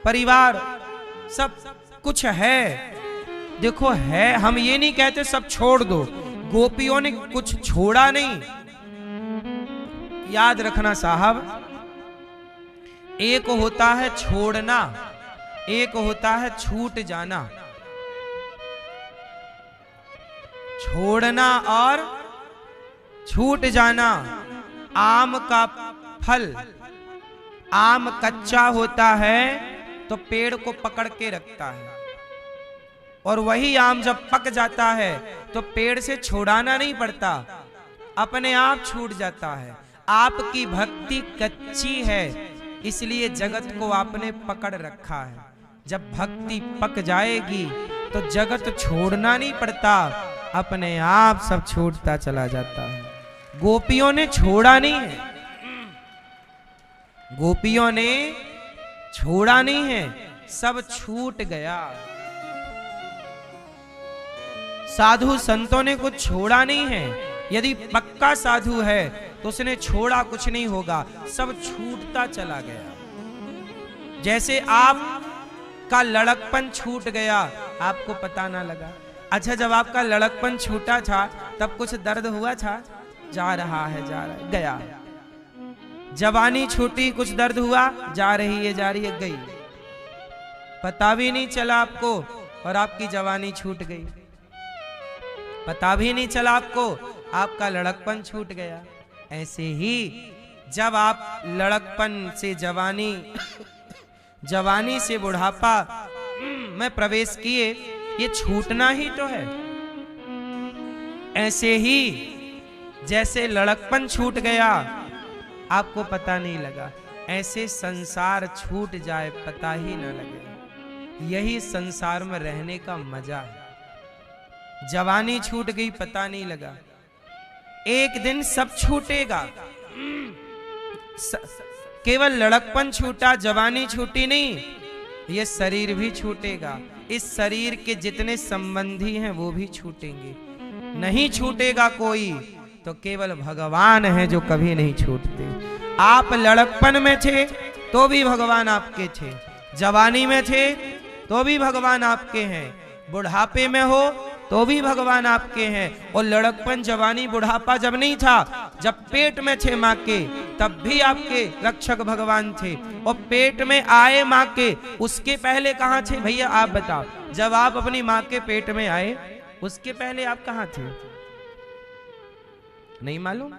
परिवार, सब कुछ है। देखो है, हम ये नहीं कहते सब छोड़ दो, गोपियों ने कुछ छोड़ा नहीं। याद रखना साहब, एक होता है छोड़ना, एक होता है छूट जाना। छोड़ना और छूट जाना। आम का फल, आम कच्चा होता है तो पेड़ को पकड़ के रखता है, और वही आम जब पक जाता है तो पेड़ से छुड़ाना नहीं पड़ता, अपने आप छूट जाता है। आपकी भक्ति कच्ची है, इसलिए जगत को आपने पकड़ रखा है। जब भक्ति पक जाएगी तो जगत छोड़ना नहीं पड़ता, अपने आप सब छूटता चला जाता है। गोपियों ने छोड़ा नहीं है, गोपियों ने छोड़ा नहीं है, सब छूट गया। साधु संतों ने कुछ छोड़ा नहीं है। यदि पक्का साधु है तो उसने छोड़ा कुछ नहीं होगा, सब छूटता चला गया। जैसे आपका लड़कपन छूट गया, आपको पता ना लगा। अच्छा, जब आपका लड़कपन छूटा था तब कुछ दर्द हुआ था? जा रहा है, जा रहा है, गया। जवानी छूटी, कुछ दर्द हुआ? जा रही है, जा रही है, गई। पता भी नहीं चला आपको, और आपकी जवानी छूट गई। पता भी नहीं चला आपको, आपका लड़कपन छूट गया। ऐसे ही जब आप लड़कपन से जवानी, जवानी से बुढ़ापा में प्रवेश किए, ये छूटना ही तो है। ऐसे ही जैसे लड़कपन छूट गया, आपको पता नहीं लगा, ऐसे संसार छूट जाए पता ही न लगे। यही संसार में रहने का मजा है। जवानी छूट गई, पता नहीं लगा। एक दिन सब छूटेगा। केवल लड़कपन छूटा, जवानी छूटी नहीं, ये शरीर भी छूटेगा। इस शरीर के जितने संबंधी हैं वो भी छूटेंगे। नहीं छूटेगा कोई तो केवल भगवान है जो कभी नहीं छूटते। आप लड़कपन में थे तो भी भगवान आपके थे, जवानी में थे तो भी भगवान आपके हैं, बुढ़ापे में हो तो भी भगवान आपके हैं। और लड़कपन, जवानी, बुढ़ापा जब नहीं था, जब पेट में थे माँ के, तब भी आपके रक्षक भगवान थे। और पेट में आए माँ के, उसके पहले कहाँ थे भैया आप बताओ? जब आप अपनी माँ के पेट में आए, उसके पहले आप कहाँ थे? नहीं मालूम?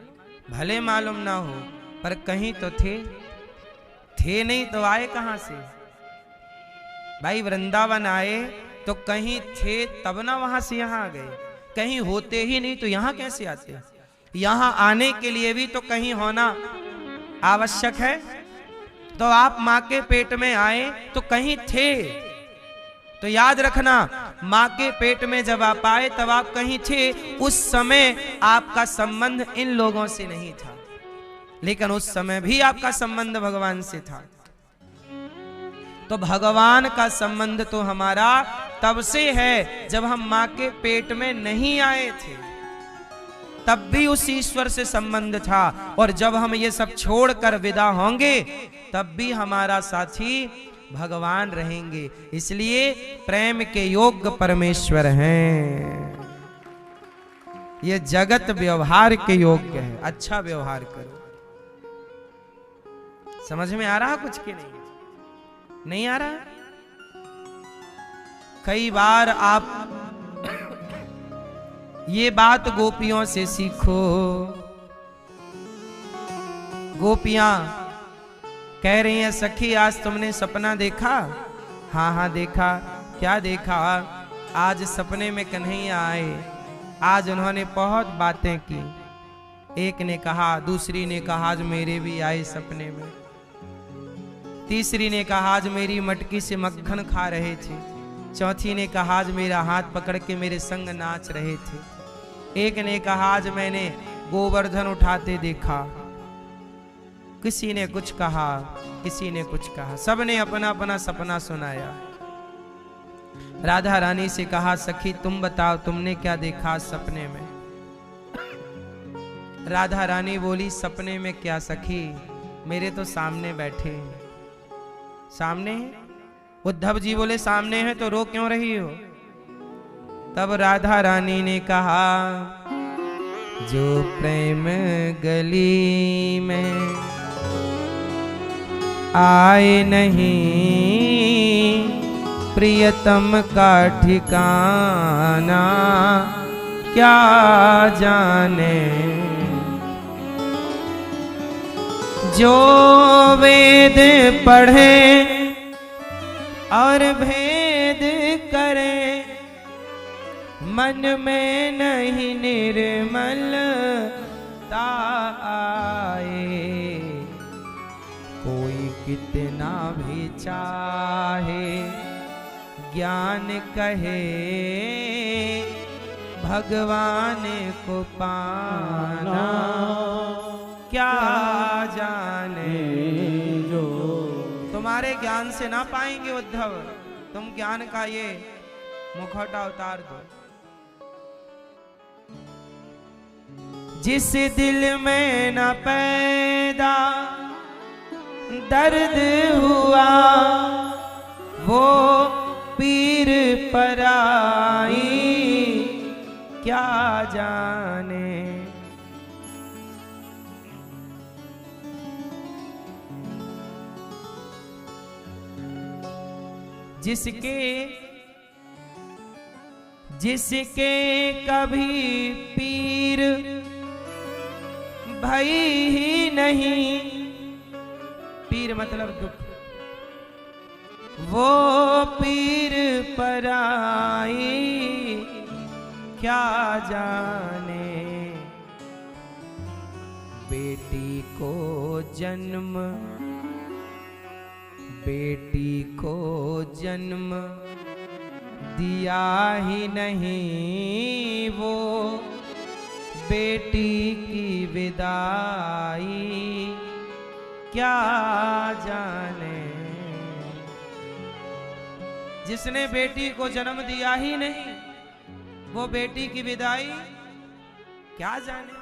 भले मालूम ना हो, पर कहीं तो थे नहीं तो आए कहां से? भाई वृंदावन आए तो कहीं थे तब ना वहां से यहां आ गए। कहीं होते ही नहीं तो यहां कैसे आते? यहां आने के लिए भी तो कहीं होना आवश्यक है। तो आप माँ के पेट में आए तो कहीं थे। तो याद रखना, माँ के पेट में जब आप आए तब आप कहीं थे। उस समय आपका संबंध इन लोगों से नहीं था, लेकिन उस समय भी आपका संबंध भगवान से था। तो भगवान का संबंध तो हमारा तब से है जब हम माँ के पेट में नहीं आए थे, तब भी उस ईश्वर से संबंध था। और जब हम ये सब छोड़कर विदा होंगे तब भी हमारा साथी भगवान रहेंगे। इसलिए प्रेम के योग्य परमेश्वर हैं। ये जगत व्यवहार के योग्य है। अच्छा व्यवहार करो। समझ में आ रहा कुछ कि नहीं? नहीं आ रहा? कई बार आप ये बात गोपियों से सीखो। गोपियां कह रही हैं, सखी आज तुमने सपना देखा? हाँ हाँ देखा। क्या देखा? आज सपने में कन्हैया आए। आज उन्होंने बहुत बातें की। एक ने कहा, दूसरी ने कहा आज मेरे भी आए सपने में। तीसरी ने कहा आज मेरी मटकी से मक्खन खा रहे थे। चौथी ने कहा आज मेरा हाथ पकड़ के मेरे संग नाच रहे थे। एक ने कहा आज मैंने गोवर्धन उठाते देखा। किसी ने कुछ कहा, किसी ने कुछ कहा। सबने अपना अपना सपना सुनाया। राधा रानी से कहा, सखी तुम बताओ तुमने क्या देखा सपने में? राधा रानी बोली, सपने में क्या सखी, मेरे तो सामने बैठे हैं। सामने उद्धव जी बोले सामने है तो रो क्यों रही हो? तब राधा रानी ने कहा, जो प्रेम गली में आए नहीं, प्रियतम का ठिकाना क्या जाने। जो वेद पढ़े और भेद करे, मन में नहीं निर्मलता आए। कोई कितना भी चाहे ज्ञान कहे, भगवान को पाना क्या जाने। जो तुम्हारे ज्ञान से ना पाएंगे उद्धव, तुम ज्ञान का ये मुखौटा उतार दो। जिस दिल में न पैदा दर्द हुआ, वो पीर पराई क्या जाने। जिसके कभी पीर भई ही नहीं, पीर मतलब दुख, वो पीर पराई क्या जाने। बेटी को जन्म दिया ही नहीं, वो बेटी की विदाई क्या जाने। जिसने बेटी को जन्म दिया ही नहीं, वो बेटी की विदाई क्या जाने।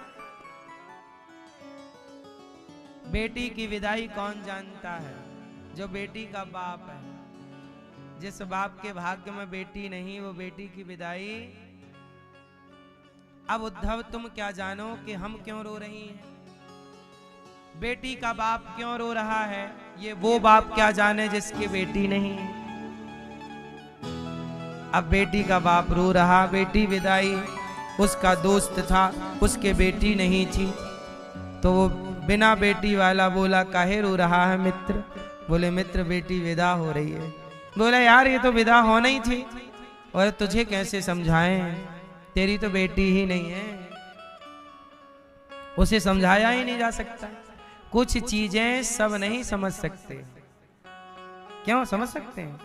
बेटी की विदाई कौन जानता है? जो बेटी का बाप है। जिस बाप के भाग्य में बेटी नहीं, वो बेटी की विदाई। अब उद्धव तुम क्या जानो कि हम क्यों रो रही हैं, बेटी का बाप क्यों रो रहा है, ये वो बाप क्या जाने जिसकी बेटी नहीं है। अब बेटी का बाप रो रहा, बेटी विदाई, उसका दोस्त था, उसके बेटी नहीं थी, तो वो बिना बेटी वाला बोला, काहे रो रहा है मित्र? बोले मित्र बेटी विदा हो रही है। बोला यार ये तो विदा होना ही थी, और तुझे कैसे समझाएं, तेरी तो बेटी ही नहीं है। उसे समझाया ही नहीं जा सकता। कुछ चीजें सब नहीं समझ सकते। क्यों समझ सकते हैं?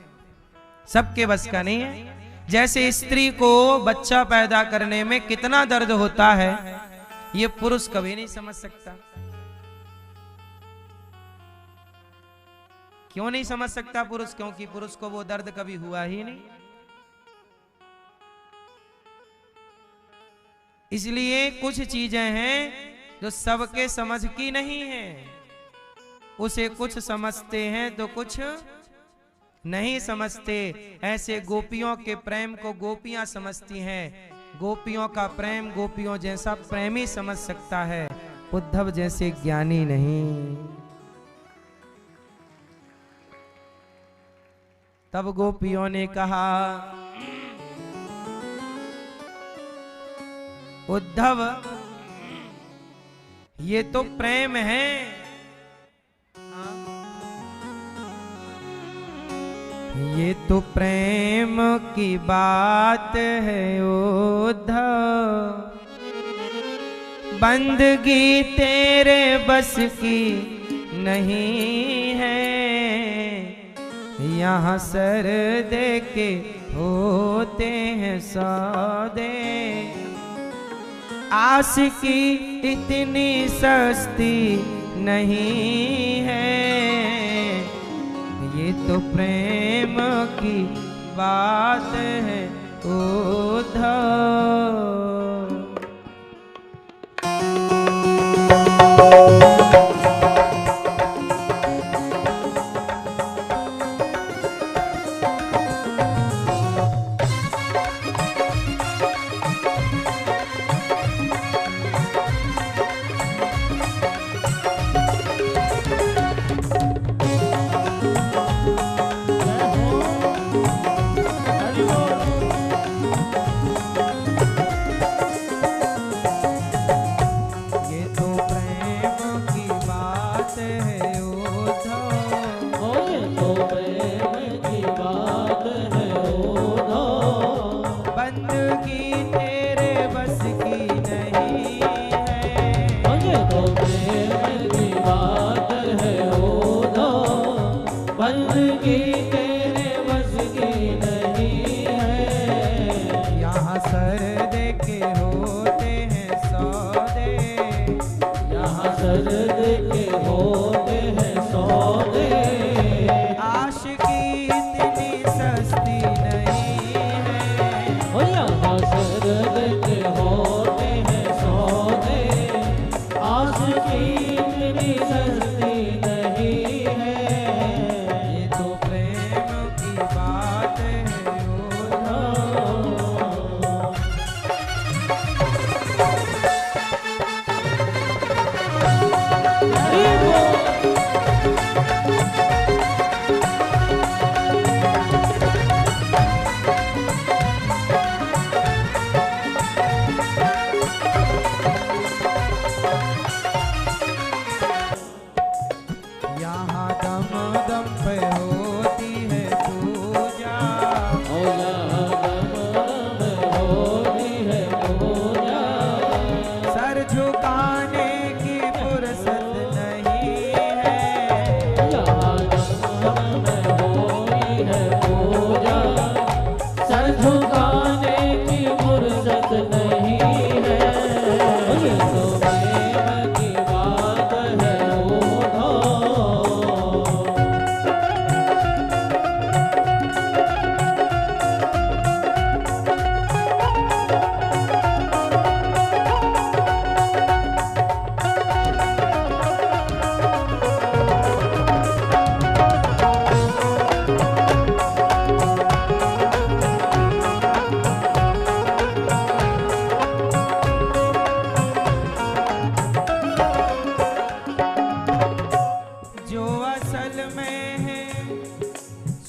सबके बस का नहीं है। जैसे स्त्री को बच्चा पैदा करने में कितना दर्द होता है, ये पुरुष कभी नहीं समझ सकता। क्यों नहीं समझ सकता पुरुष? क्योंकि पुरुष को वो दर्द कभी हुआ ही नहीं। इसलिए कुछ चीजें हैं जो सबके समझ की नहीं है। उसे कुछ समझते हैं तो कुछ नहीं समझते। ऐसे गोपियों के प्रेम को गोपियां समझती हैं। गोपियों का प्रेम गोपियों जैसा प्रेमी समझ सकता है, उद्धव जैसे ज्ञानी नहीं। तब गोपियों ने कहा, उद्धव ये तो प्रेम है। ये तो प्रेम की बात है उद्धव, बंदगी तेरे बस की नहीं है। यहाँ सर दे के होते हैं सौदे, आस की इतनी सस्ती नहीं है। ये तो प्रेम की बात है उद्धव।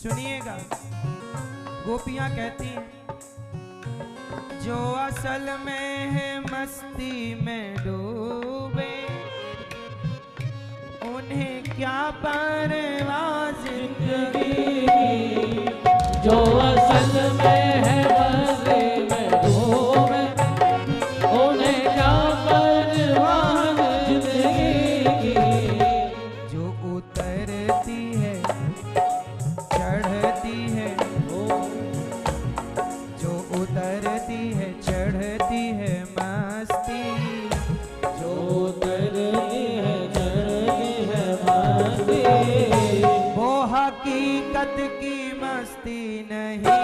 सुनिएगा। गोपियां कहती हैं जो असल में है मस्ती में डूबे उन्हें क्या परवाह जिंदगी की। जो असल में है मस्ती में डूबे उन्हें क्या परवाह जिंदगी की। जो उतरती है चढ़ती है, जो उतरती है चढ़ती है मस्ती, जो उतरती है चढ़ती है मस्ती, वो हकीकत की मस्ती नहीं है।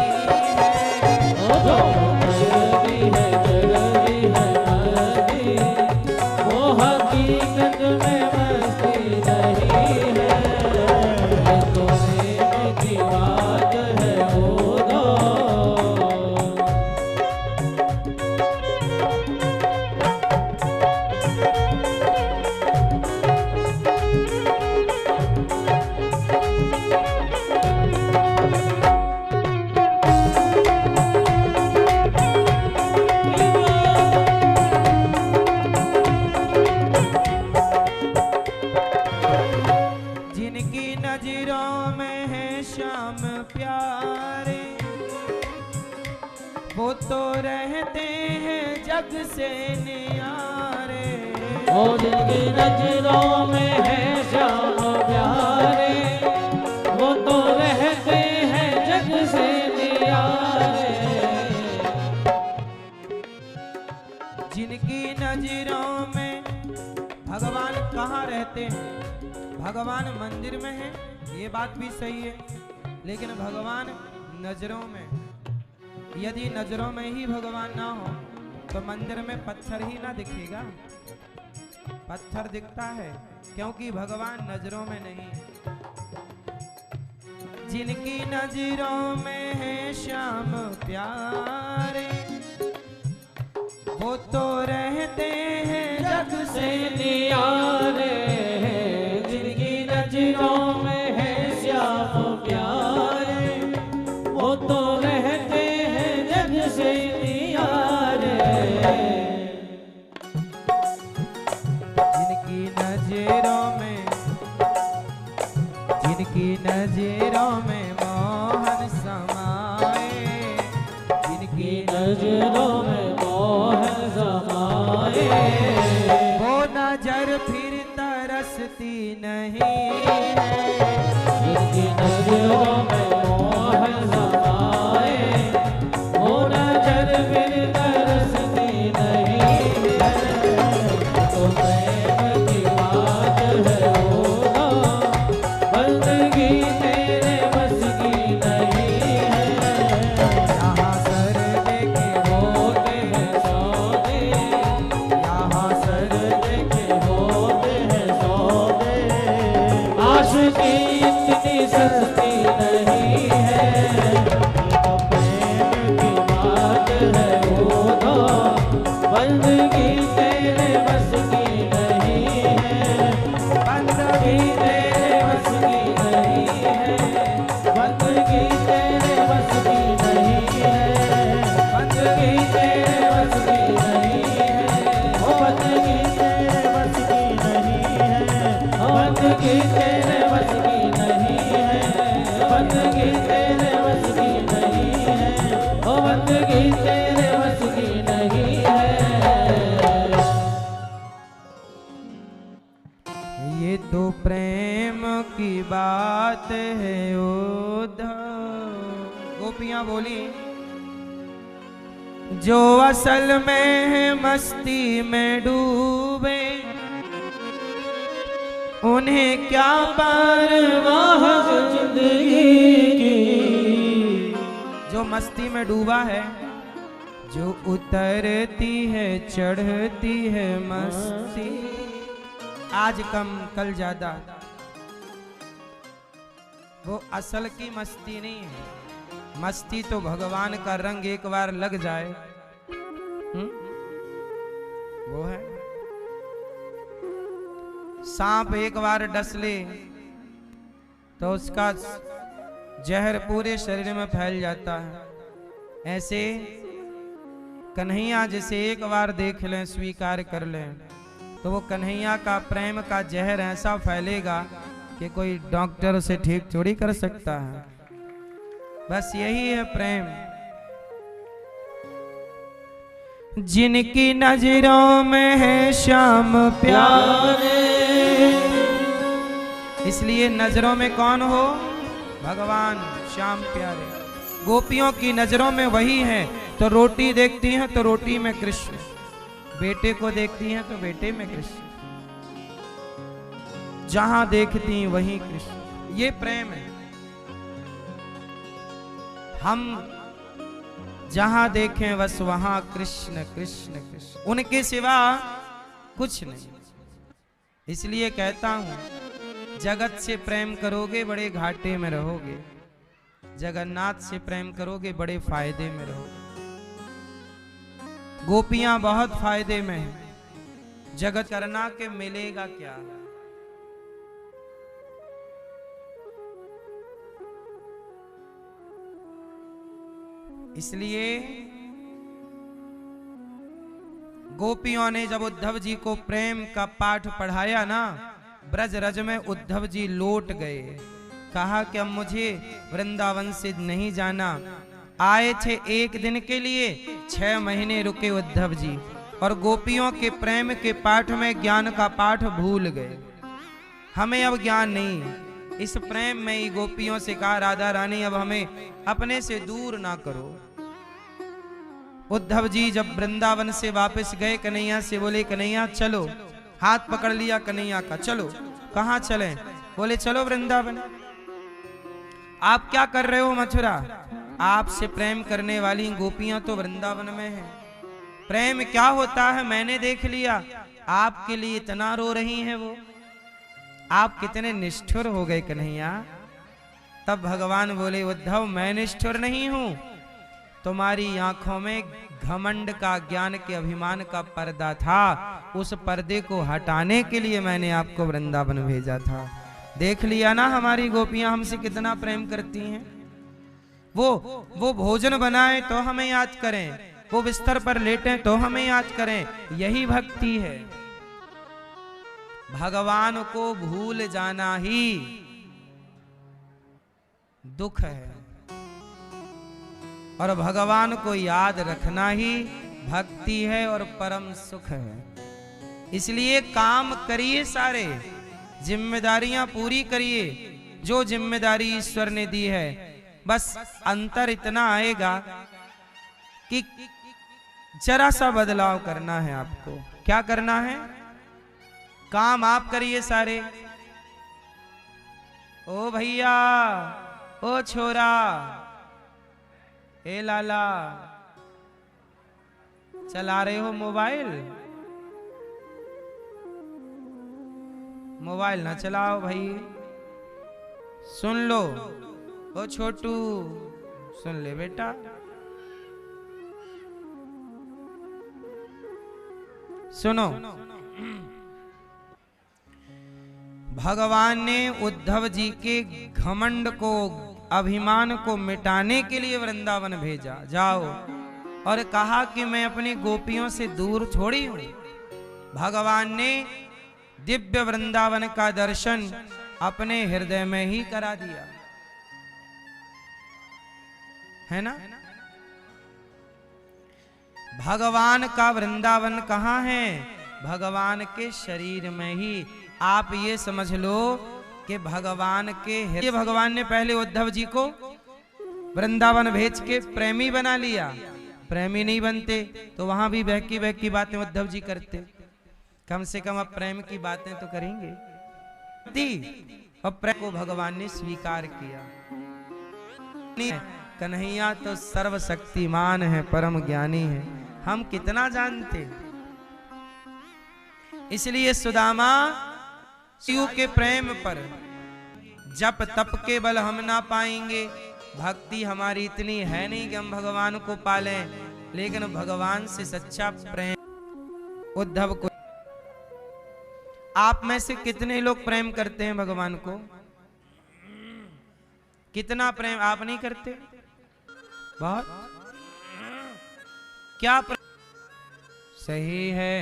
जो उतरती है चढ़ती है मस्ती, वो हकीकत में मस्ती नहीं है। ये तो प्रेम की बात है ओ दो। जिनकी नजरों में है श्याम प्यारे वो तो रहते हैं जग से नियारे। और जिनकी नजरों में है श्याम प्यारे वो तो रहते हैं जग से नियारे। जिनकी नजरों में भगवान कहाँ रहते हैं? भगवान मंदिर में है, ये बात भी सही है, लेकिन भगवान नजरों में। यदि नजरों में ही भगवान ना हो तो मंदिर में पत्थर ही ना दिखेगा। पत्थर दिखता है क्योंकि भगवान नजरों में नहीं है। जिनकी नजरों में है श्याम प्यारे वो तो रहते हैं जग से नियारे। जिनकी नजरों में है श्याम प्यारे वो तो रहते हैं जग से नियारे। जिनकी नजरों में, जिनकी नजरों में मोहन समाए, जिनकी नजरों में मोहन समाए, वो नजर फिर तरसती नहीं है। जिनकी नजरों में मोहन समाए, वो नजर फिर तरसती नहीं है। तो प्रेम की बात है ओ दो, बंदगी तेरे बस की नहीं है। यहाँ सर देके होते हैं सौदे, यहाँ सर देखे होते हैं सौदे। आशिकी इतनी सस्ती नहीं है। तो प्रेम की बात है ओ दो, बंदगी तेरे बस की नहीं है। बंदगी तेरे बस की नहीं है। बंदगी तेरे बस की नहीं है। बंदगी तेरे बस की नहीं है। ओ बंदगी तेरे बस की नहीं है। ओ बंदगी तेरे बस की नहीं है। बंदगी तेरे बस की नहीं है। ओ बंदगी तेरे बस की नहीं है। ये तो प्रेम की बात है उद्धव। गोपियां बोली जो असल में है मस्ती में डूबे उन्हें क्या परवाह जिंदगी की। जो मस्ती में डूबा है, जो उतरती है चढ़ती है मस्ती, आज कम कल ज्यादा, वो असल की मस्ती नहीं है। मस्ती तो भगवान का रंग एक बार लग जाए वो है। सांप एक बार डस ले तो उसका जहर पूरे शरीर में फैल जाता है। ऐसे कन्हैया जिसे एक बार देख लें, स्वीकार कर लें, तो वो कन्हैया का प्रेम का जहर ऐसा फैलेगा कि कोई डॉक्टर उसे ठीक थोड़ी कर सकता है। बस यही है प्रेम। जिनकी नजरों में है श्याम प्यारे, इसलिए नजरों में कौन हो? भगवान श्याम प्यारे। गोपियों की नजरों में वही है, तो रोटी देखती हैं तो रोटी में कृष्ण, बेटे को देखती हैं तो बेटे में कृष्ण, जहां देखती वहीं कृष्ण। ये प्रेम है। हम जहां देखें बस वहां कृष्ण कृष्ण कृष्ण, उनके सिवा कुछ नहीं। इसलिए कहता हूं, जगत से प्रेम करोगे बड़े घाटे में रहोगे, जगन्नाथ से प्रेम करोगे बड़े फायदे में रहोगे। गोपियां बहुत फायदे में हैं, जगत करना के मिलेगा क्या? इसलिए गोपियों ने जब उद्धव जी को प्रेम का पाठ पढ़ाया ना, ब्रज रज में उद्धव जी लौट गए। कहा कि अब मुझे वृंदावन से नहीं जाना। आए थे एक दिन के लिए, 6 महीने रुके उद्धव जी, और गोपियों के प्रेम के पाठ में ज्ञान का पाठ भूल गए। हमें अब ज्ञान नहीं। इस प्रेम में ही गोपियों से कहा, राधा रानी अब हमें अपने से दूर ना करो। उद्धव जी जब वृंदावन से वापस गए, कन्हैया से बोले, कन्हैया चलो। हाथ पकड़ लिया कन्हैया का, चलो। कहाँ चलें? बोले चलो वृंदावन। आप क्या कर रहे हो मथुरा? आपसे प्रेम करने वाली गोपियां तो वृंदावन में हैं। प्रेम क्या होता है मैंने देख लिया। आपके लिए इतना रो रही हैं वो। आप कितने निष्ठुर हो गए कन्हैया। तब भगवान बोले, उद्धव मैं निष्ठुर नहीं हूं, तुम्हारी आंखों में घमंड का, ज्ञान के अभिमान का पर्दा था, उस पर्दे को हटाने के लिए मैंने आपको वृंदावन भेजा था। देख लिया ना हमारी गोपियां हमसे कितना प्रेम करती हैं। वो भोजन बनाए तो हमें याद करें, वो बिस्तर पर लेटे तो हमें याद करें। यही भक्ति है। भगवान को भूल जाना ही दुख है, और भगवान को याद रखना ही भक्ति है और परम सुख है। इसलिए काम करिए, सारे जिम्मेदारियां पूरी करिए जो जिम्मेदारी ईश्वर ने दी है। बस अंतर इतना आएगा कि जरा सा बदलाव करना है आपको। क्या करना है? काम आप करिए सारे। ओ भैया, ओ छोरा, ए लाला, चला रहे हो मोबाइल? मोबाइल ना चलाओ भाई, सुन लो। ओ छोटू, सुन ले बेटा। सुनो, भगवान ने उद्धव जी के घमंड को, अभिमान को मिटाने के लिए वृंदावन भेजा। जाओ, और कहा कि मैं अपनी गोपियों से दूर थोड़ी हूं। भगवान ने दिव्य वृंदावन का दर्शन अपने हृदय में ही करा दिया, है ना। भगवान का वृंदावन कहाँ है? भगवान के शरीर में ही। आप ये समझ लो कि भगवान के हृदय, भगवान ने पहले उद्धव जी को वृंदावन भेज के प्रेमी बना लिया। प्रेमी नहीं बनते तो वहां भी बहकी बहकी बातें उद्धव जी करते। कम से कम अब प्रेम की बातें तो करेंगे। अब प्रेम को भगवान ने स्वीकार किया। कन्हैया तो सर्वशक्तिमान है, परम ज्ञानी है, हम कितना जानते। इसलिए सुदामा शिव के प्रेम पर, जप तप के बल हम ना पाएंगे। भक्ति हमारी इतनी है नहीं कि हम भगवान को पालें, लेकिन भगवान से सच्चा प्रेम उद्धव को। आप में से कितने लोग प्रेम करते हैं भगवान को? कितना प्रेम आप नहीं करते? बहुत। क्या सही है।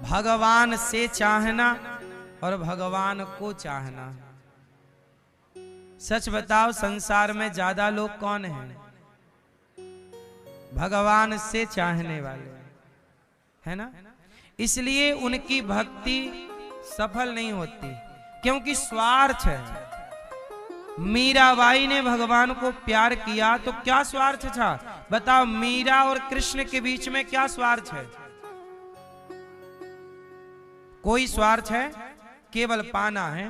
भगवान से चाहना और भगवान को चाहना। सच बताओ, संसार में ज्यादा लोग कौन हैं? भगवान से चाहने वाले, है ना? इसलिए उनकी भक्ति सफल नहीं होती, क्योंकि स्वार्थ है। मीराबाई ने भगवान को प्यार किया तो क्या स्वार्थ था? बताओ, मीरा और कृष्ण के बीच में क्या स्वार्थ है? कोई स्वार्थ है? केवल पाना है।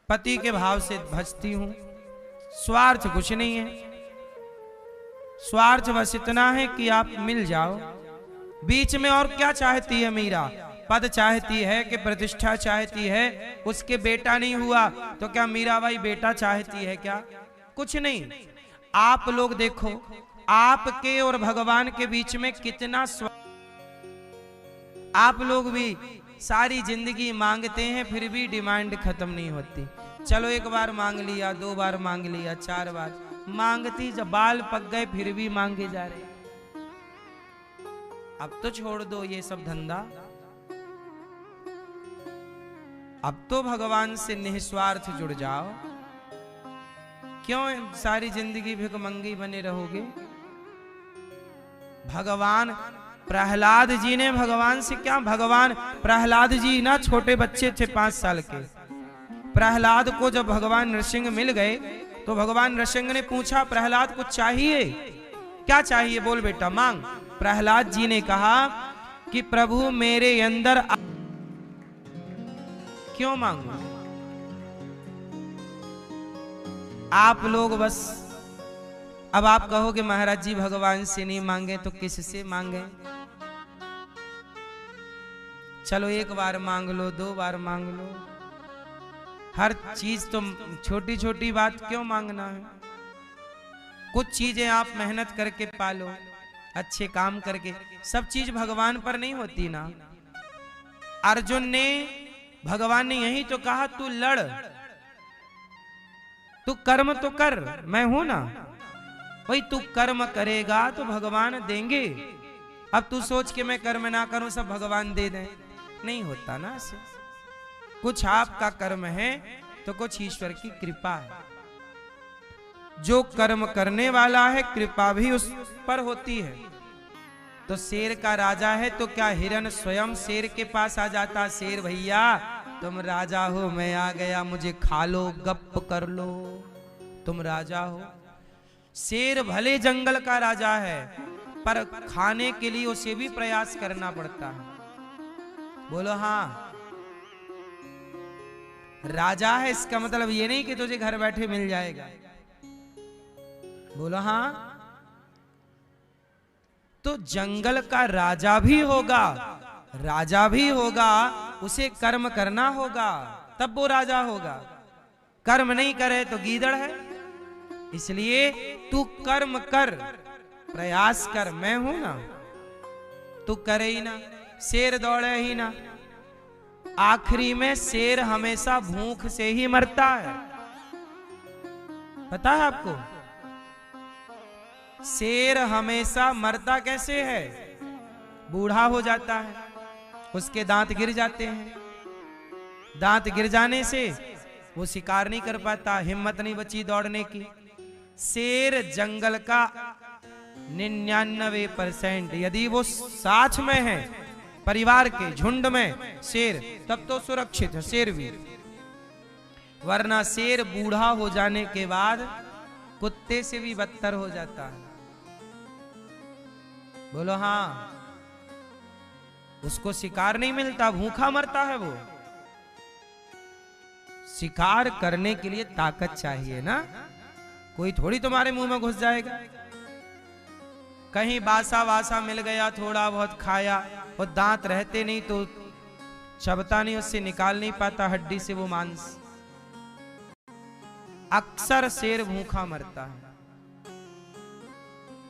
पति के भाव से भजती हूं, स्वार्थ कुछ नहीं है। स्वार्थ बस इतना है कि आप मिल जाओ। बीच में और क्या चाहती है मीरा? पद चाहती है कि प्रतिष्ठा चाहती है? उसके बेटा नहीं हुआ तो क्या मीराबाई बेटा चाहती है क्या? कुछ नहीं। आप लोग देखो, आपके और भगवान के बीच में कितना आप लोग भी सारी जिंदगी मांगते हैं, फिर भी डिमांड खत्म नहीं होती। चलो एक बार मांग लिया, 2 बार मांग लिया, 4 बार मांगती, जब बाल पक गए फिर भी मांगे जा रहे। अब तो छोड़ दो ये सब धंधा। अब तो भगवान से निस्वार्थ जुड़ जाओ। क्यों सारी जिंदगी भिखमंगी बने रहोगे? भगवान, प्रहलाद जी ने भगवान से क्या, भगवान प्रहलाद जी ना छोटे बच्चे थे 5 साल के। प्रहलाद को जब भगवान नृसिंह मिल गए तो भगवान नृसिंह ने पूछा, प्रहलाद कुछ चाहिए? क्या चाहिए? बोल बेटा मांग। प्रहलाद जी ने कहा कि प्रभु मेरे अंदर क्यों मांगू? आप लोग बस, अब आप कहोगे महाराज जी भगवान से नहीं मांगे तो किससे मांगे? चलो 1 बार मांग लो, 2 बार मांग लो। हर चीज तो छोटी छोटी बात क्यों मांगना है? कुछ चीजें आप मेहनत करके पालो, अच्छे काम करके। सब चीज भगवान पर नहीं होती ना। अर्जुन ने, भगवान ने यही तो कहा, तू लड़, तू कर्म तो कर, मैं हूं ना। वही तू कर्म करेगा तो भगवान देंगे। अब तू सोच के मैं कर्म ना करूं सब भगवान दे दें, नहीं होता ना ऐसे। कुछ आपका कर्म है तो कुछ ईश्वर की कृपा है। जो कर्म करने वाला है कृपा भी उस पर होती है। तो शेर का राजा है तो क्या हिरन स्वयं शेर के पास आ जाता, शेर भैया तुम राजा हो, मैं आ गया, मुझे खा लो, गप कर लो, तुम राजा हो। शेर भले जंगल का राजा है पर खाने के लिए उसे भी प्रयास करना पड़ता है। बोलो हाँ, राजा है इसका मतलब ये नहीं कि तुझे घर बैठे मिल जाएगा। बोलो हाँ। तो जंगल का राजा भी होगा, राजा भी होगा, उसे कर्म करना होगा तब वो राजा होगा। कर्म नहीं करे तो गीदड़ है। इसलिए तू कर्म कर, प्रयास कर, मैं हूं ना। तू करे ही ना, शेर दौड़े ही ना, आखिरी में शेर हमेशा भूख से ही मरता है। पता है आपको? शेर हमेशा मरता कैसे है? बूढ़ा हो जाता है, उसके दांत गिर जाते हैं, दांत गिर जाने से वो शिकार नहीं कर पाता, हिम्मत नहीं बची दौड़ने की। शेर जंगल का 99% यदि वो साथ में है, परिवार के झुंड में शेर, तब तो सुरक्षित है शेर भी। वरना शेर बूढ़ा हो जाने के बाद कुत्ते से भी बदतर हो जाता है। बोलो हाँ। उसको शिकार नहीं मिलता, भूखा मरता है वो। शिकार करने के लिए ताकत चाहिए ना, कोई थोड़ी तुम्हारे मुंह में घुस जाएगा। कहीं बासा वासा मिल गया, थोड़ा बहुत खाया, और दांत रहते नहीं तो चबता नहीं, उससे निकाल नहीं पाता हड्डी से वो मांस। अक्सर शेर भूखा मरता है।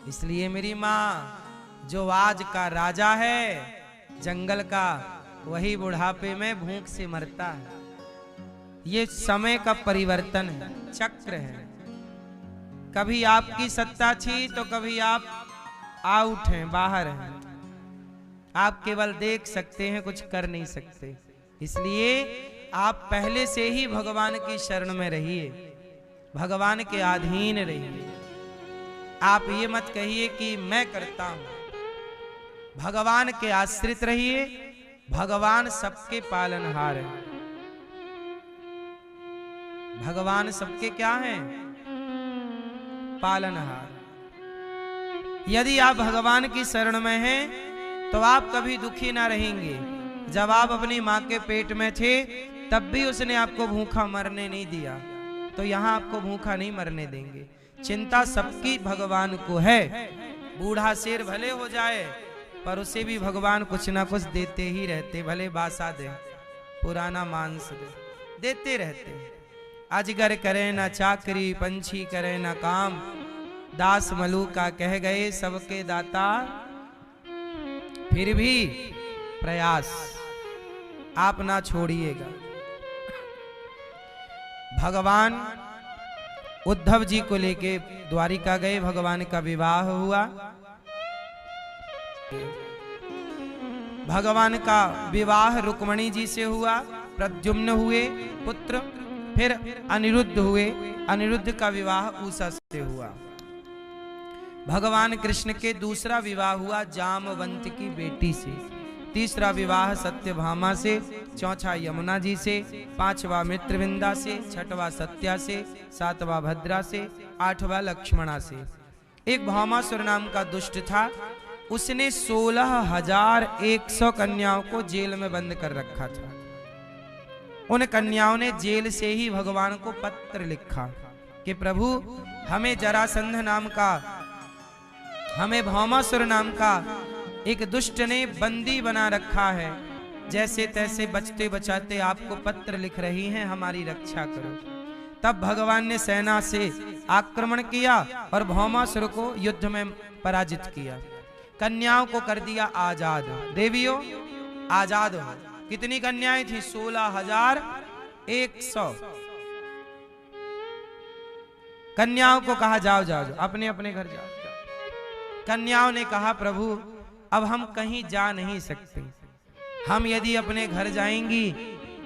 इसलिए मेरी माँ, जो आज का राजा है जंगल का, वही बुढ़ापे में भूख से मरता है। ये समय का परिवर्तन है, चक्र है। कभी आपकी सत्ता थी तो कभी आप आउट हैं, बाहर हैं। आप केवल देख सकते हैं, कुछ कर नहीं सकते। इसलिए आप पहले से ही भगवान की शरण में रहिए, भगवान के अधीन रहिए। आप ये मत कहिए कि मैं करता हूं। भगवान के आश्रित रहिए। भगवान सबके पालनहार हैं। भगवान सबके क्या हैं? पालनहार। यदि आप भगवान की शरण में हैं तो आप कभी दुखी ना रहेंगे। जब आप अपनी मां के पेट में थे तब भी उसने आपको भूखा मरने नहीं दिया, तो यहां आपको भूखा नहीं मरने देंगे। चिंता सबकी भगवान को है। बूढ़ा शेर भले हो जाए पर उसे भी भगवान कुछ ना कुछ देते ही रहते, भले बासा दे, पुराना मांस दे, देते रहते। अजगर करे ना चाकरी, पंछी करे ना काम, दास मलूका कह गए सबके दाता, फिर भी प्रयास आप ना छोड़िएगा। भगवान उद्धव जी को लेके द्वारिका गए, भगवान का विवाह हुआ। भगवान का विवाह रुक्मणी जी से हुआ। प्रद्युम्न हुए पुत्र, फिर अनिरुद्ध हुए। अनिरुद्ध का विवाह उषा से हुआ। भगवान कृष्ण के दूसरा विवाह हुआ जामवंत की बेटी से। तीसरा विवाह सत्यभामा से, चौथा यमुना जी से, पांचवा मित्रविंदा से, छठवां सत्या से, सातवां भद्रा से, आठवां लक्ष्मणा से। एक भामासुर नाम का दुष्ट था, उसने 16,100 कन्याओं को जेल में बंद कर रखा था। उन कन्याओं ने जेल से ही भगवान को पत्र लिखा कि प्रभु हमें जरासंध नाम का, हमें भामासुर नाम का एक दुष्ट ने बंदी बना रखा है। जैसे तैसे बचते बचाते आपको पत्र लिख रही हैं, हमारी रक्षा करो। तब भगवान ने सेना से आक्रमण किया और भामासुर को युद्ध में पराजित किया। कन्याओं को कर दिया आजाद। देवियों आजाद हो। कितनी कन्याएं थी? 16,100 कन्याओं को कहा जाओ जाओ जाओ, अपने अपने घर जाओ। कन्याओं ने कहा प्रभु अब हम कहीं जा नहीं सकते। हम यदि अपने घर जाएंगी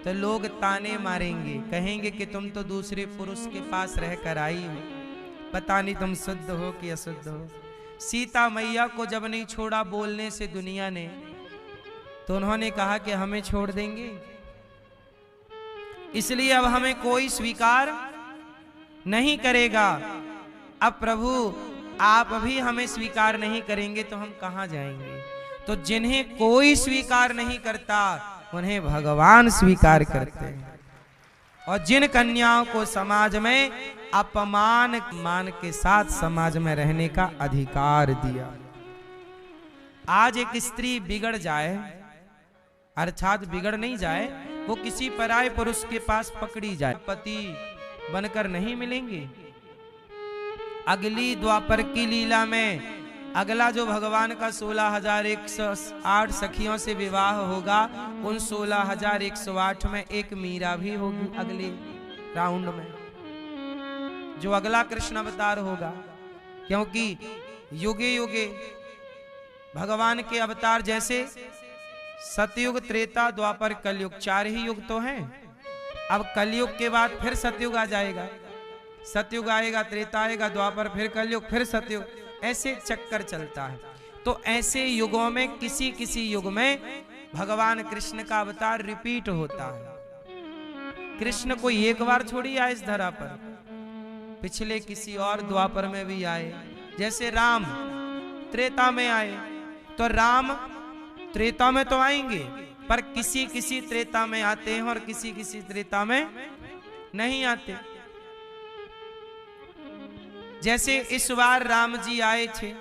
तो लोग ताने मारेंगे, कहेंगे कि तुम तो दूसरे पुरुष के पास रहकर आई हो, पता नहीं तुम शुद्ध हो कि अशुद्ध हो। सीता मैया को जब नहीं छोड़ा बोलने से दुनिया ने, तो उन्होंने कहा कि हमें छोड़ देंगे, इसलिए अब हमें कोई स्वीकार नहीं करेगा। अब प्रभु आप भी हमें स्वीकार नहीं करेंगे तो हम कहां जाएंगे? तो जिन्हें कोई स्वीकार नहीं करता उन्हें भगवान स्वीकार करते हैं। और जिन कन्याओं को समाज में अपमान मान के साथ समाज में रहने का अधिकार दिया। आज एक स्त्री बिगड़ जाए, अर्थात बिगड़ नहीं जाए, वो किसी पराये पुरुष के पास पकड़ी जाए, पति बनकर नहीं मिलेंगे। अगली द्वापर की लीला में अगला जो भगवान का 16,108 सखियों से विवाह होगा, उन 16,108 में एक मीरा भी होगी अगले राउंड में, जो अगला कृष्ण अवतार होगा। क्योंकि युगे युगे भगवान के अवतार जैसे सतयुग, त्रेता, द्वापर, कलयुग, 4 ही युग तो हैं। अब कलयुग के बाद फिर सतयुग आ जाएगा, सतयुग आएगा, त्रेता आएगा, द्वापर, फिर कलयुग, फिर सतयुग, ऐसे चक्कर चलता है। तो ऐसे युगों में किसी किसी युग में भगवान कृष्ण का अवतार रिपीट होता है। कृष्ण कोई एक बार छोड़ी आए इस धरा पर, पिछले किसी और द्वापर में भी आए। जैसे राम त्रेता में आए, तो राम त्रेता में तो आएंगे, पर किसी किसी त्रेता में आते हैं और किसी किसी त्रेता में नहीं आते। जैसे इस बार राम जी आए थे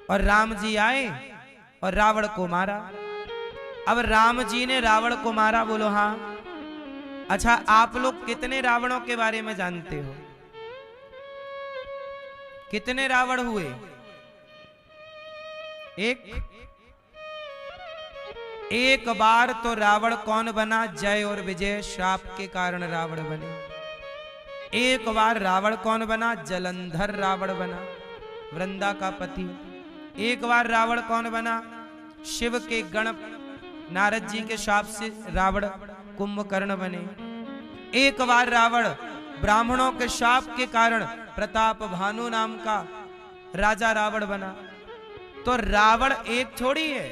और राम जी आए और रावण को मारा। अब राम जी ने रावण को मारा, बोलो हाँ। अच्छा, आप लोग कितने रावणों के बारे में जानते हो? कितने रावण हुए? एक? एक बार तो रावण कौन बना? जय और विजय श्राप के कारण रावण बने। एक बार रावण कौन बना? जलंधर रावण बना, वृंदा का पति। एक बार रावण कौन बना? शिव के गण नारद जी के शाप से रावण कुंभकर्ण बने। एक बार रावण ब्राह्मणों के शाप के कारण प्रताप भानु नाम का राजा रावण बना। तो रावण एक थोड़ी है,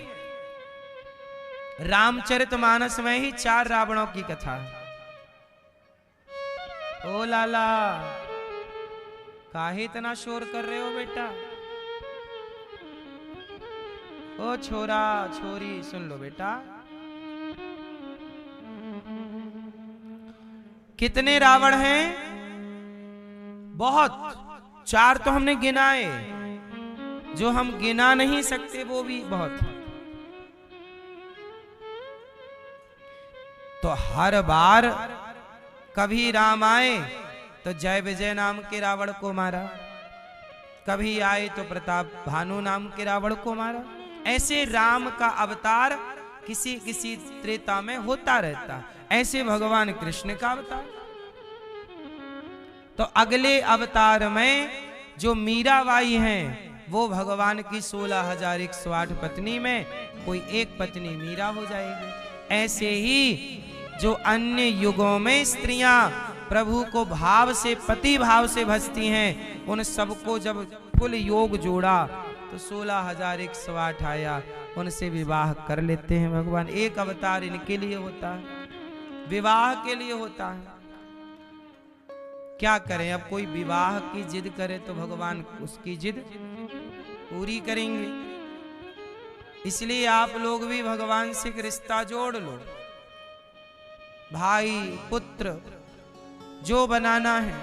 रामचरितमानस में ही 4 रावणों की कथा है। ओ लाला, काहे इतना शोर कर रहे हो बेटा? ओ छोरा छोरी सुन लो बेटा। कितने रावण हैं? बहुत। 4 तो हमने गिनाए, जो हम गिना नहीं सकते वो भी बहुत। तो हर बार कभी राम आए तो जय विजय नाम के रावण को मारा, कभी आए तो प्रताप भानु नाम के रावण को मारा। ऐसे राम का अवतार किसी किसी त्रेता में होता रहता। ऐसे भगवान कृष्ण का अवतार। तो अगले अवतार में जो मीराबाई हैं वो भगवान की 16,108 पत्नी में कोई एक पत्नी मीरा हो जाएगी। ऐसे ही जो अन्य युगों में स्त्रियां प्रभु को भाव से, पति भाव से भजती हैं, उन सबको जब कुल योग जोड़ा तो 16,108 आया। उनसे विवाह कर लेते हैं भगवान। एक अवतार इनके लिए होता है, विवाह के लिए होता है। क्या करें, अब कोई विवाह की जिद करे तो भगवान उसकी जिद पूरी करेंगे। इसलिए आप लोग भी भगवान से एक रिश्ता जोड़ लो। भाई पुत्र जो बनाना है,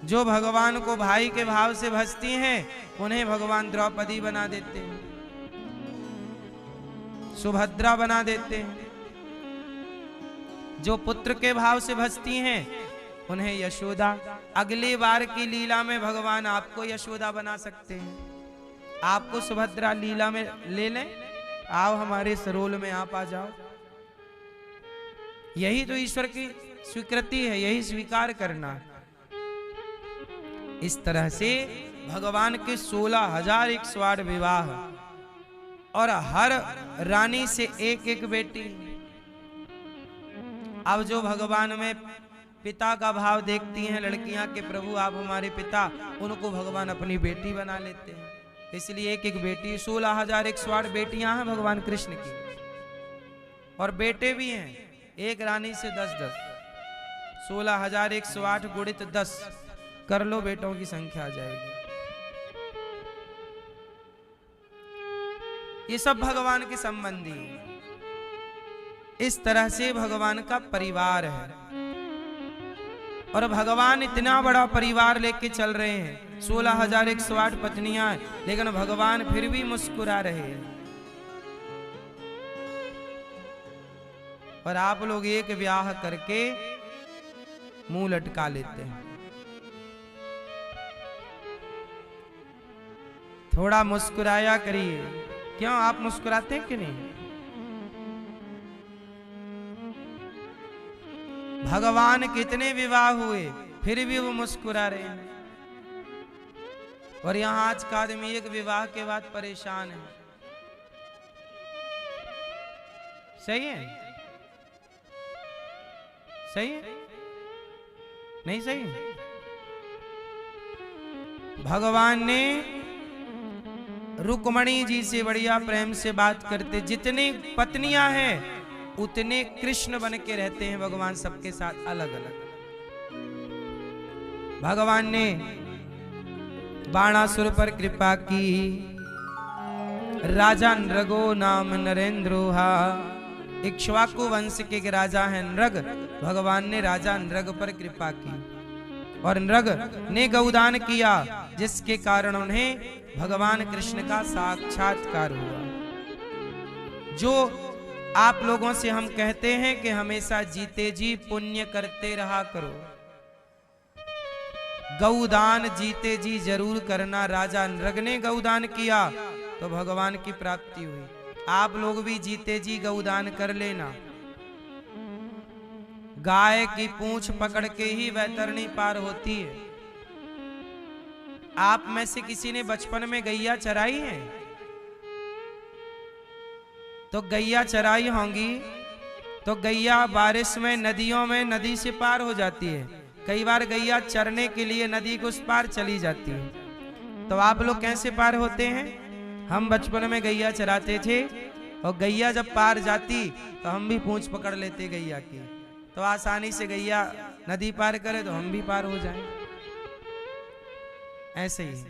जो भगवान को भाई के भाव से भजती हैं उन्हें भगवान द्रौपदी बना देते हैं, सुभद्रा बना देते हैं। जो पुत्र के भाव से भजती हैं उन्हें यशोदा। अगली बार की लीला में भगवान आपको यशोदा बना सकते हैं। आपको सुभद्रा लीला में ले लें, आओ हमारे सरोल में आप आ जाओ। यही तो ईश्वर की स्वीकृति है, यही स्वीकार करना। इस तरह से भगवान के 16,108 विवाह और हर रानी से एक एक बेटी। अब जो भगवान में पिता का भाव देखती हैं लड़कियां के प्रभु आप हमारे पिता, उनको भगवान अपनी बेटी बना लेते हैं। इसलिए एक एक बेटी, 16,108 बेटियां हैं भगवान कृष्ण की, और बेटे भी हैं। एक रानी से 10-10, 16,108 गुणित 10 कर लो, बेटों की संख्या आ जाएगी। ये सब भगवान के संबंधी। इस तरह से भगवान का परिवार है। और भगवान इतना बड़ा परिवार लेके चल रहे हैं, 16,108 पत्नियां, लेकिन भगवान फिर भी मुस्कुरा रहे हैं। और आप लोग एक ब्याह करके मुंह लटका लेते हैं। थोड़ा मुस्कुराया करिए। क्यों, आप मुस्कुराते हैं कि नहीं? भगवान कितने विवाह हुए फिर भी वो मुस्कुरा रहे हैं। और यहां आज का आदमी एक विवाह के बाद परेशान है। सही है? सही है? नहीं सही? भगवान ने रुक्मणी जी से बढ़िया प्रेम से बात करते। जितनी पत्नियां हैं उतने कृष्ण बन के रहते हैं भगवान सबके साथ अलग अलग। भगवान ने बाणासुर पर कृपा की। राजा नृगो नाम नरेंद्रोहा, इक्ष्वाकु वंश के राजा हैं नृग। भगवान ने राजा नृग पर कृपा की और नृग ने गौदान किया, जिसके कारण उन्हें भगवान कृष्ण का साक्षात्कार हुआ। जो आप लोगों से हम कहते हैं कि हमेशा जीते जी पुण्य करते रहा करो, गौदान जीते जी जरूर करना। राजा नृग ने गौदान किया तो भगवान की प्राप्ति हुई। आप लोग भी जीते जी गौदान कर लेना। गाय की पूंछ पकड़ के ही वैतरणी पार होती है। आप में से किसी ने बचपन में गैया चराई है? तो गैया चराई होंगी तो गैया बारिश में नदियों में नदी से पार हो जाती है। कई बार गैया चरने के लिए नदी के उस पार चली जाती है। तो आप लोग कैसे पार होते हैं? हम बचपन में गैया चराते थे और गैया जब पार जाती तो हम भी पूंछ पकड़ लेते गैया की, तो आसानी से गैया नदी पार करे तो हम भी पार हो जाएं। ऐसे ही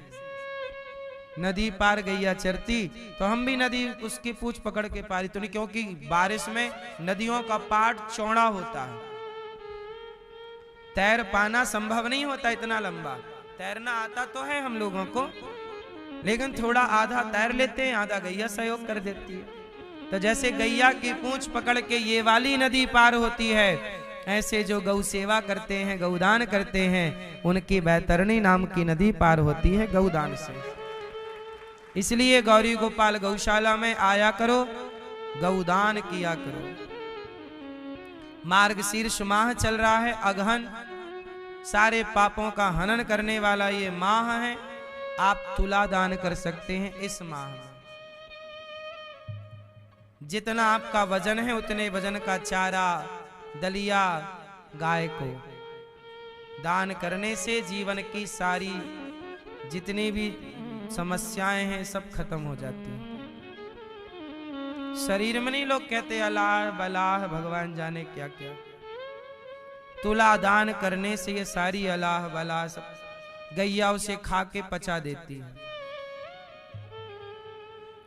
नदी पार गैया चरती तो हम भी नदी उसकी पूंछ पकड़ के पारी तो नहीं, क्योंकि बारिश में नदियों का पाट चौड़ा होता है। तैर पाना संभव नहीं होता इतना लंबा। तैरना आता तो है हम लोगों को, लेकिन थोड़ा आधा तैर लेते हैं, आधा गैया सहयोग कर देती है। तो जैसे गैया की पूंछ पकड़ के ये वाली नदी पार होती है, ऐसे जो गौ सेवा करते हैं, गौदान करते हैं, उनकी बैतरणी नाम की नदी पार होती है गौदान से। इसलिए गौरी गोपाल गौशाला में आया करो, गौदान किया करो। मार्गशीर्ष माह चल रहा है, अगहन, सारे पापों का हनन करने वाला ये माह है। आप तुला दान कर सकते हैं इस माह में। जितना आपका वजन है उतने वजन का चारा, दलिया गाय को दान करने से जीवन की सारी जितनी भी समस्याएं हैं सब खत्म हो जाती हैं। शरीर में नहीं, लोग कहते अलाह बलाह भगवान जाने क्या क्या। तुला दान करने से ये सारी अलाह बलाह सब गैया उसे खा के पचा देती है।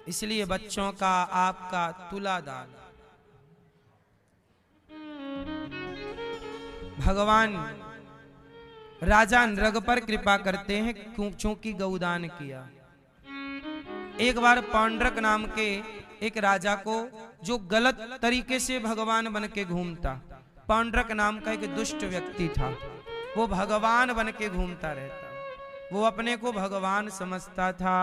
इसलिए बच्चों का आपका तुला दान। भगवान राजा नृग पर कृपा करते हैं चूंकि गौदान किया। एक बार पौंड्रक नाम के एक राजा को, जो गलत तरीके से भगवान बन के घूमता, पौंड्रक नाम का एक दुष्ट व्यक्ति था, वो भगवान बन के घूमता रहता, वो अपने को भगवान समझता था।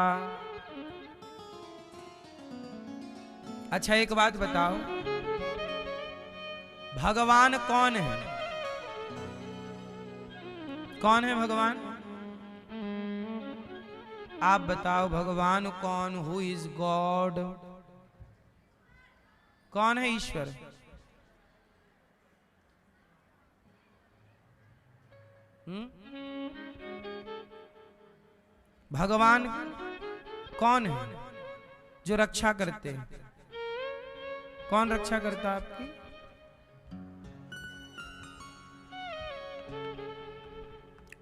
अच्छा एक बात बताओ, भगवान कौन है? कौन है भगवान? आप बताओ भगवान कौन? Who is God? कौन है ईश्वर? भगवान कौन है? जो रक्षा करते हैं। कौन रक्षा करता है आपकी?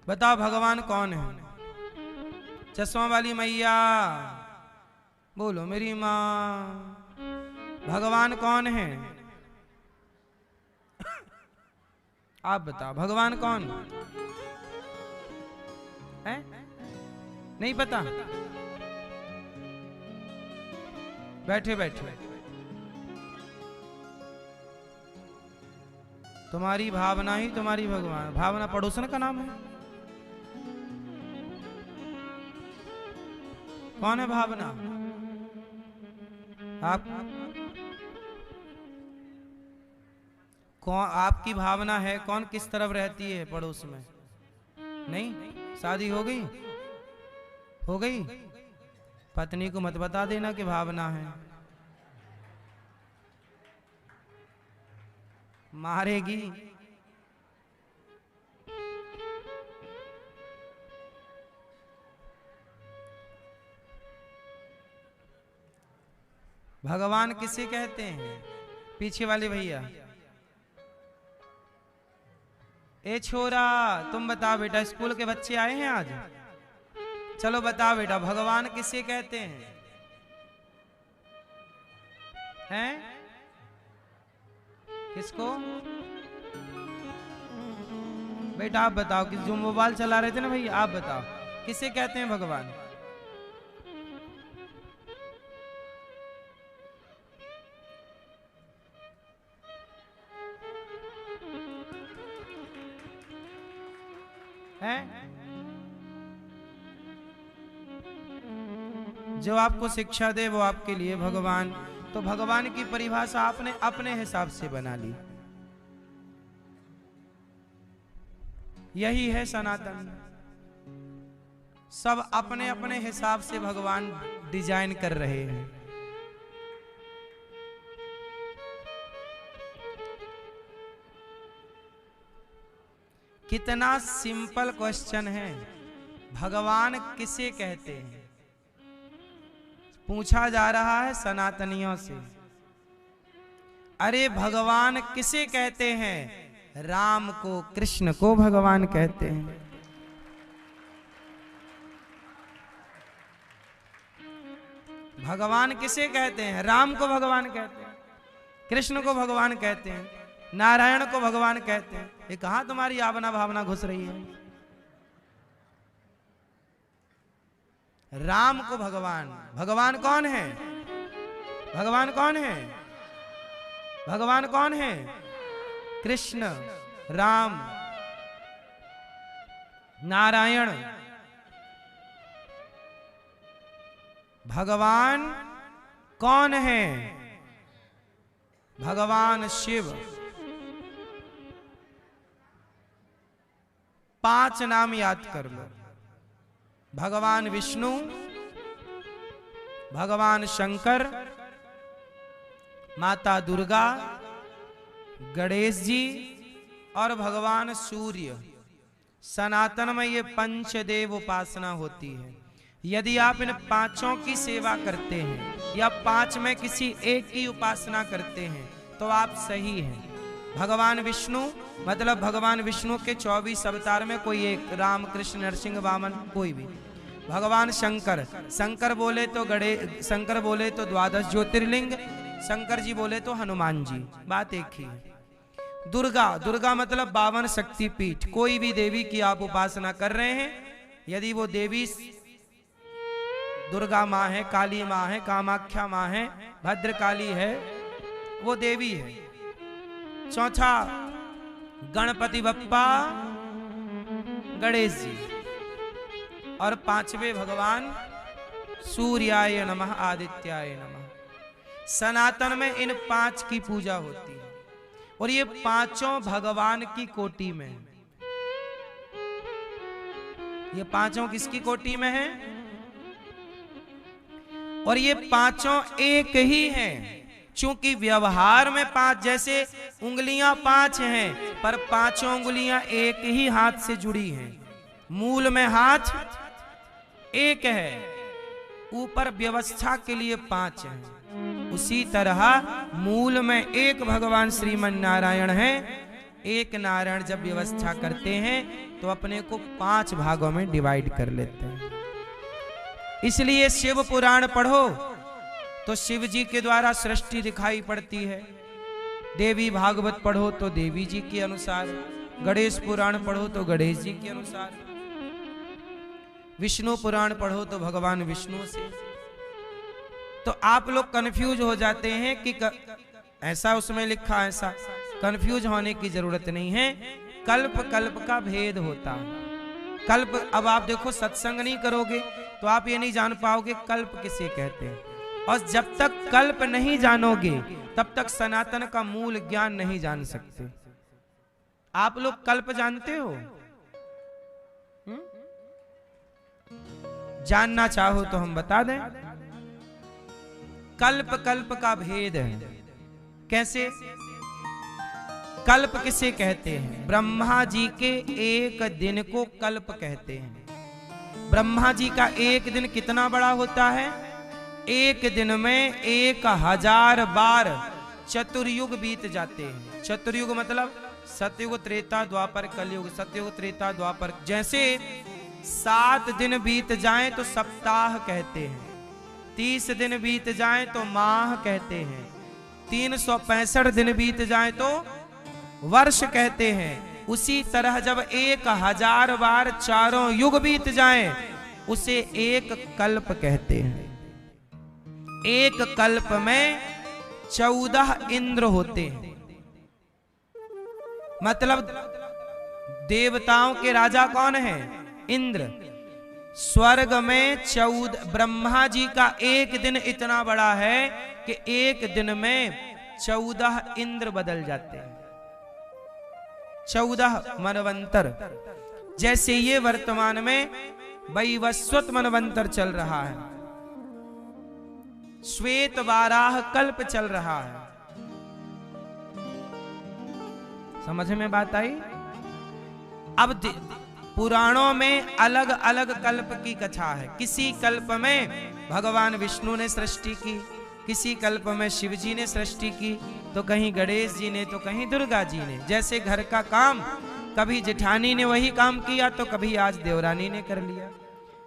बताओ भगवान कौन है? चश्मा वाली मैया बोलो मेरी माँ, भगवान कौन है? आप बताओ भगवान कौन है? नहीं पता? बैठे बैठे तुम्हारी भावना ही तुम्हारी भगवान। भावना पड़ोसन का नाम है। कौन है भावना? आप कौन? आपकी भावना है कौन? किस तरफ रहती है? पड़ोस में? नहीं? शादी हो गई? हो गई? पत्नी को मत बता देना कि भावना है, मारेगी। भगवान किसे कहते हैं? पीछे वाले भैया, ए छोरा तुम बताओ बेटा, स्कूल के बच्चे आए हैं आज? चलो बताओ बेटा, भगवान किसे कहते हैं? हैं? किसको? बेटा आप बताओ, कि जो मोबाइल चला रहे थे ना भैया, आप बताओ किसे कहते हैं भगवान? हैं? जो आपको शिक्षा दे वो आपके लिए भगवान, तो भगवान की परिभाषा आपने अपने हिसाब से बना ली। यही है सनातन, सब अपने अपने हिसाब से भगवान डिजाइन कर रहे हैं। कितना सिंपल क्वेश्चन है, भगवान किसे कहते हैं? पूछा जा रहा है सनातनियों से। अरे भगवान किसे कहते हैं? राम को, कृष्ण को भगवान कहते हैं। भगवान किसे कहते हैं? राम को भगवान कहते हैं, कृष्ण को भगवान कहते हैं, नारायण को भगवान कहते हैं। ये कहां तुम्हारी आवना भावना घुस रही है? राम को भगवान, भगवान कौन है? भगवान कौन है? भगवान कौन है? कृष्ण, राम, नारायण। भगवान कौन है? भगवान शिव। 5 नाम याद कर लो। भगवान विष्णु, भगवान शंकर, माता दुर्गा, गणेश जी और भगवान सूर्य। सनातन में ये पंचदेव उपासना होती है। यदि आप इन 5 की सेवा करते हैं या 5 में किसी एक की उपासना करते हैं तो आप सही हैं। भगवान विष्णु मतलब भगवान विष्णु के 24 अवतार में कोई एक, राम, कृष्ण, नरसिंह, वामन, कोई भी। भगवान शंकर, शंकर बोले तो गणेश, शंकर बोले तो 12 ज्योतिर्लिंग, शंकर जी बोले तो हनुमान जी, बात एक ही है। दुर्गा, दुर्गा मतलब 52 शक्तिपीठ। कोई भी देवी की आप उपासना कर रहे हैं, यदि वो देवी दुर्गा माँ है, काली माँ है, कामाख्या माँ है, भद्रकाली है, वो देवी है। चौथा गणपति बप्पा, गणेश जी। और 5वें भगवान सूर्याय नमः, आदित्याय नमः। सनातन में इन 5 की पूजा होती है और ये 5 भगवान की कोटि में। ये 5 किसकी कोटि में है? और ये 5 एक ही हैं। चूंकि व्यवहार में 5, जैसे उंगलियां 5 हैं पर 5 उंगलियां एक ही हाथ से जुड़ी हैं। मूल में हाथ एक है, ऊपर व्यवस्था के लिए 5 हैं। उसी तरह मूल में एक भगवान श्रीमन नारायण है। एक नारायण जब व्यवस्था करते हैं तो अपने को 5 भागों में डिवाइड कर लेते हैं। इसलिए शिव पुराण पढ़ो तो शिव जी के द्वारा सृष्टि दिखाई पड़ती है। देवी भागवत पढ़ो तो देवी जी के अनुसार, गणेश पुराण पढ़ो तो गणेश जी के अनुसार, विष्णु पुराण पढ़ो तो भगवान विष्णु से। तो आप लोग कंफ्यूज हो जाते हैं कि ऐसा उसमें लिखा, ऐसा। कंफ्यूज होने की जरूरत नहीं है। कल्प कल्प का भेद होता है। कल्प, अब आप देखो सत्संग नहीं करोगे तो आप ये नहीं जान पाओगे कल्प किसे कहते हैं। और जब तक कल्प नहीं जानोगे तब तक सनातन का मूल ज्ञान नहीं जान सकते। आप लोग कल्प जानते हो? जानना चाहो तो हम बता दें। कल्प कल्प का भेद है। कैसे? कल्प किसे कहते हैं? ब्रह्मा जी के एक दिन को कल्प कहते हैं। ब्रह्मा जी का एक दिन कितना बड़ा होता है? एक दिन में 1000 बार चतुर्युग बीत जाते हैं। चतुर्युग मतलब सतयुग, त्रेता, द्वापर, कलयुग। सतयुग, त्रेता, द्वापर। जैसे 7 दिन बीत जाएं तो सप्ताह कहते हैं, 30 दिन बीत जाएं तो माह कहते हैं, 365 दिन बीत जाएं तो वर्ष कहते हैं। उसी तरह जब 1000 बार चारों युग बीत जाएं उसे एक कल्प कहते हैं। एक कल्प में 14 इंद्र होते हैं। मतलब देवताओं के राजा कौन है? इंद्र। स्वर्ग में 14 ब्रह्मा जी का एक दिन इतना बड़ा है कि एक दिन में 14 इंद्र बदल जाते हैं, 14 मनवंतर। जैसे ये वर्तमान में वैवस्वत मनवंतर चल रहा है, श्वेत वाराह कल्प चल रहा है। समझ में बात आई? अब पुराणों में अलग अलग कल्प की कथा है। किसी कल्प में भगवान विष्णु ने सृष्टि की, किसी कल्प में शिव जी ने सृष्टि की, तो कहीं गणेश जी ने, तो कहीं दुर्गा जी ने। जैसे घर का काम कभी जेठानी ने वही काम किया तो कभी आज देवरानी ने कर लिया,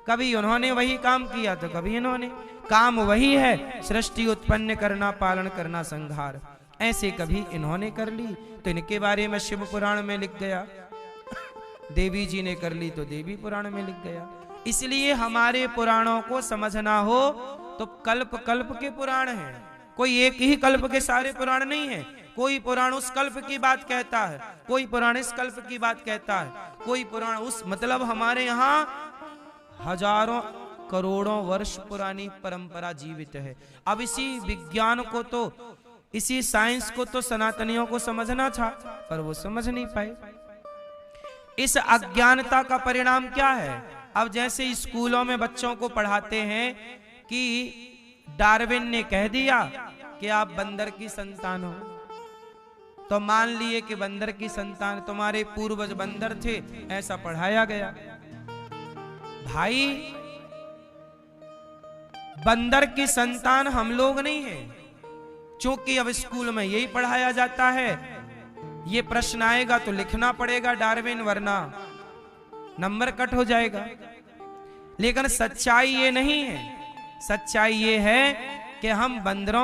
कभी उन्होंने वही काम किया तो कभी इन्होंने। काम वही है, सृष्टि उत्पन्न करना, पालन करना, संहार। ऐसे कभी इन्होंने कर ली तो इनके बारे में शिव पुराण में लिख गया, देवी जी ने कर ली तो देवी पुराण में लिख गया। इसलिए हमारे पुराणों को समझना हो तो कल्प कल्प के पुराण हैं, कोई एक ही कल्प के सारे पुराण नहीं है। कोई पुराण उस कल्प की बात कहता है, कोई पुराण इस कल्प की बात कहता है, कोई पुराण उस, मतलब हमारे यहाँ हजारों करोड़ों वर्ष पुरानी परंपरा जीवित है। अब इसी विज्ञान को तो, इसी साइंस को तो सनातनियों को समझना था, पर वो समझ नहीं पाए। इस अज्ञानता का परिणाम क्या है? अब जैसे स्कूलों में बच्चों को पढ़ाते हैं कि डार्विन ने कह दिया कि आप बंदर की संतान हो, तो मान लिए कि बंदर की संतान, तुम्हारे पूर्वज बंदर थे, ऐसा पढ़ाया गया। भाई, बंदर की संतान हम लोग नहीं है, क्योंकि अब स्कूल में यही पढ़ाया जाता है। ये प्रश्न आएगा तो लिखना पड़ेगा डार्विन, वरना नंबर कट हो जाएगा। लेकिन सच्चाई ये नहीं है, सच्चाई ये है कि हम बंदरों